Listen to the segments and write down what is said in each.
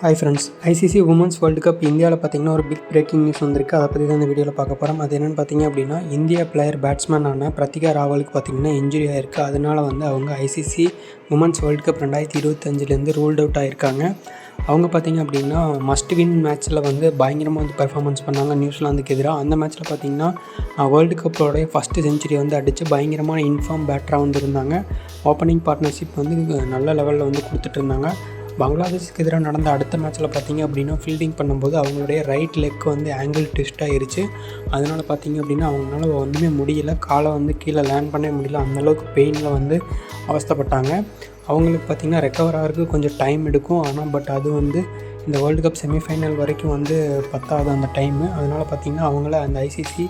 Hi friends, ICC women's world cup இந்தியாவில் பார்த்தீங்கன்னா ஒரு பிக் பிரேக்கிங் நியூஸ் வந்திருக்கு. அதை பற்றி தான் இந்த வீடியோவில் பார்க்க போகிறோம். அது என்னென்னு பார்த்தீங்க அப்படின்னா, இந்தியா பிளேயர் பேட்ஸ்மேனான பிரத்திகா ராவலுக்கு பார்த்தீங்கன்னா இன்ஜுரி ஆகிருக்கு. அதனால் அவங்க ICC women's world cup 2025 ruled out ஆகிருக்காங்க. அவங்க பார்த்தீங்க அப்படின்னா மஸ்ட் வின் மேட்ச்சில் பயங்கரமாக பெர்ஃபார்மன்ஸ் பண்ணாங்க நியூசிலாந்துக்கு எதிராக. அந்த மேட்ச்சில் பார்த்தீங்கன்னா வேர்ல்டு கப்போடைய ஃபஸ்ட்டு செஞ்சுரி அடித்து பயங்கரமான இன்ஃபார்ம் பேட்டராக இருந்தாங்க. ஓப்பனிங் பார்ட்னர்ஷிப் நல்ல லெவலில் கொடுத்துட்டு இருந்தாங்க. பங்களாதேஷுக்கு எதிராக நடந்த அடுத்த மேட்ச்சில் பார்த்திங்க அப்படின்னா ஃபீல்டிங் பண்ணும்போது அவங்களுடைய ரைட் லெக் ஆங்கிள் ட்விஸ்ட் ஆகிருச்சு. அதனால் பார்த்திங்க அப்படின்னா அவங்களால ஒன்றுமே முடியல, காலை கீழே லேண்ட் பண்ணவே முடியல. அந்தளவுக்கு பெயினில் அவஸ்தைப்பட்டாங்க. அவங்களுக்கு பார்த்திங்கன்னா ரெக்கவர் ஆகிறதுக்கு கொஞ்சம் டைம் எடுக்கும். ஆனால் அது இந்த வேர்ல்டு கப் செமிஃபைனல் வரைக்கும் பத்தாது அந்த டைமு. அதனால் பார்த்திங்கன்னா அவங்கள அந்த ஐசிசி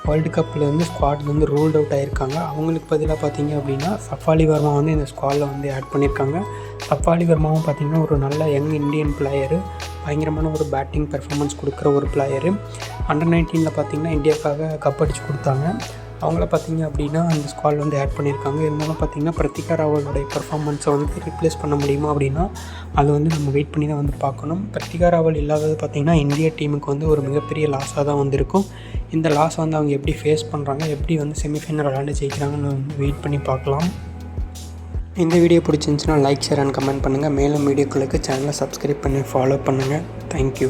வேர்ல்டு கப்பில் ஸ்குவாட் ரூல்ட் அவுட் ஆகிருக்காங்க. அவங்களுக்கு பதிலாக பார்த்திங்க அப்படின்னா சஃபாலி வர்மா இந்த ஸ்குவாடில் ஆட் பண்ணியிருக்காங்க. சஃபாலி வர்மாவும் பார்த்திங்கன்னா ஒரு நல்ல யங் இந்தியன் பிளேயரு, பயங்கரமான ஒரு பேட்டிங் பெர்ஃபார்மன்ஸ் கொடுக்குற ஒரு பிளேயரு. அண்டர் 19 பார்த்திங்கன்னா இந்தியாவுக்காக கப் அடித்து கொடுத்தாங்க. அவங்கள பார்த்திங்க அப்படின்னா அந்த ஸ்குவாடில் ஆட் பண்ணியிருக்காங்க. இருந்தாலும் பார்த்திங்கன்னா பிரத்திகா ராவலோடைய பெர்ஃபார்மன்ஸை ரீப்ளேஸ் பண்ண முடியுமா அப்படின்னா அது நம்ம வெயிட் பண்ணி தான் பார்க்கணும். பிரத்திகா ராவல் இல்லாதது பார்த்திங்கன்னா இந்திய டீமுக்கு ஒரு மிகப்பெரிய லாஸாக தான் இருக்கும். இந்த லாஸ் அவங்க எப்படி ஃபேஸ் பண்ணுறாங்க, எப்படி செமிஃபைனல் விளையாண்டு ஜெயிக்கிறாங்கன்னு வெயிட் பண்ணி பார்க்கலாம். இந்த வீடியோ பிடிச்சிருந்துச்சுன்னா லைக், ஷேர் அண்ட் கமெண்ட் பண்ணுங்கள். மேலும் வீடியோக்களுக்கு சேனலை சப்ஸ்கிரைப் பண்ணி ஃபாலோ பண்ணுங்கள். தேங்க்யூ.